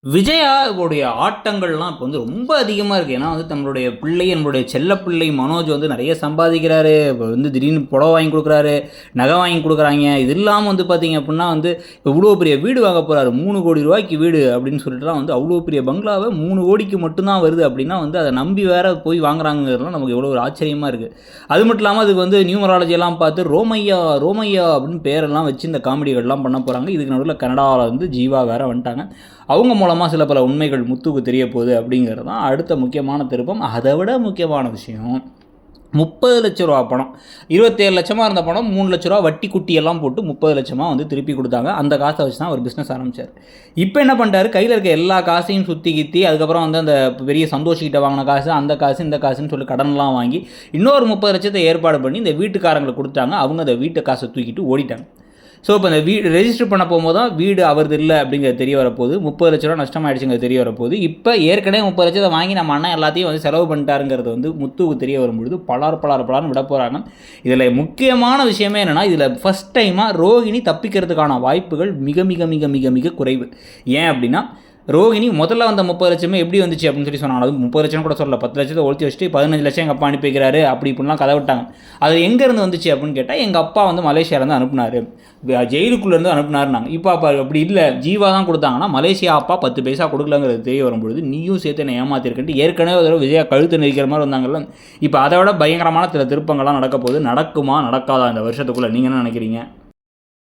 விஜயாவுடைய ஆட்டங்கள்லாம் இப்போ வந்து ரொம்ப அதிகமாக இருக்குது. ஏன்னா வந்து நம்மளுடைய பிள்ளை, நம்மளுடைய செல்ல பிள்ளை மனோஜ் வந்து நிறைய சம்பாதிக்கிறாரு. இப்போ வந்து திடீர்னு புடவை வாங்கி கொடுக்குறாரு, நகை வாங்கி கொடுக்குறாங்க. இது இல்லாமல் வந்து பார்த்தீங்க அப்படின்னா வந்து இவ்வளோ பெரிய வீடு வாங்க போகிறாரு. 3 கோடி ரூபாய்க்கு வீடு அப்படின்னு சொல்லிட்டுலாம் வந்து அவ்வளோ பெரிய பங்களாவை 3 கோடிக்கு மட்டும்தான் வருது அப்படின்னா வந்து அதை நம்பி வேற போய் வாங்குறாங்கிறதுலாம் நமக்கு எவ்வளோ ஒரு ஆச்சரியமாக இருக்குது. அது மட்டும் இல்லாமல் அதுக்கு வந்து நியூமராலஜியெல்லாம் பார்த்து ரோமையா ரோமையா அப்படின்னு பேரெல்லாம் வச்சு இந்த காமெடிகள்லாம் பண்ண போகிறாங்க. இதுக்கு நடுவில் கனடாவில் வந்து ஜீவா வேற வந்துட்டாங்க. அவங்க மூலமாக சில பல உண்மைகள் முத்துக்கு தெரிய போகுது அப்படிங்கிறது தான் அடுத்த முக்கியமான திருப்பம். அதை விட முக்கியமான விஷயம் 30 லட்ச ரூபா பணம், 27 லட்சமாக இருந்த பணம் 3 லட்ச ரூபா வட்டி குட்டியெல்லாம் போட்டு 30 லட்சமாக வந்து திருப்பி கொடுத்தாங்க. அந்த காசை வச்சு தான் ஒரு பிஸ்னஸ் ஆரம்பித்தார். இப்போ என்ன பண்ணிட்டாரு, கையில் இருக்க எல்லா காசையும் சுற்றி கித்தி அதுக்கப்புறம் வந்து அந்த பெரிய சந்தோஷிக்கிட்ட வாங்கின காசு, அந்த காசு இந்த காசுன்னு சொல்லி கடன்லாம் வாங்கி இன்னொரு 30 லட்சத்தை ஏற்பாடு பண்ணி இந்த வீட்டுக்காரங்களை கொடுத்தாங்க. அவங்க அந்த வீட்டு காசை தூக்கிட்டு ஓடிட்டாங்க. ஸோ இப்போ அந்த வீடு ரெஜிஸ்டர் பண்ண போகும்போது தான் வீடு அவரது இல்லை அப்படிங்கிறது தெரிய வரப்போகுது. 30 லட்ச ரூபா நஷ்டமாயிடுச்சுங்கிறது தெரிய வரப்போகுது. இப்போ ஏற்கனவே 30 லட்சத்தை வாங்கி நம்ம அண்ணன் எல்லாத்தையும் வந்து செலவு பண்ணிட்டாருங்கிறது வந்து முத்துவுக்கு தெரிய வரும்பொழுது பலார்னு விட போகிறாங்க. இதில் முக்கியமான விஷயமே என்னென்னா, இதில் ஃபஸ்ட் டைமாக ரோகிணி தப்பிக்கிறதுக்கான வாய்ப்புகள் மிக மிக மிக மிக மிக குறைவு. ஏன் அப்படின்னா, ரோகிணி முதல்ல வந்த 30 லட்சமே எப்படி வந்துச்சு அப்படின்னு சொல்லி சொன்னாங்க. அது 30 லட்சம் கூட சொல்லல, 10 லட்சத்தை ஒழிச்சு வச்சுட்டு 15 லட்சம் எங்கள் அப்பா அனுப்பி வைக்கிறாரு அப்படி இப்படிலாம் கதை விட்டாங்க. அது எங்கேருந்து வந்துச்சு அப்படின்னு கேட்டால், எங்கள் அப்பா வந்து மலேசியாவிலேருந்து அனுப்புனார், ஜெயிலுக்குள்ளேருந்து அனுப்புனாருனாங்க. இப்போ அப்போ அப்படி இல்லை, ஜீவா தான் கொடுத்தாங்கன்னா மலேசியா அப்பா 10 பைசா கொடுக்கலங்கிறது தெரிய வரும்பொழுது நீயும் சேர்த்து என்னை ஏமாத்திருக்கேன்ட்டு ஏற்கனவே ஒரு விஜயா கழுத்து நெரிக்கிற மாதிரி வந்தாங்கல்ல. இப்போ அதை விட பயங்கரமான சில திருப்பங்கள்லாம் நடக்க போகுது. நடக்குமா நடக்காதா இந்த வருஷத்துக்குள்ளே, நீங்கள் என்ன நினைக்கிறீங்க?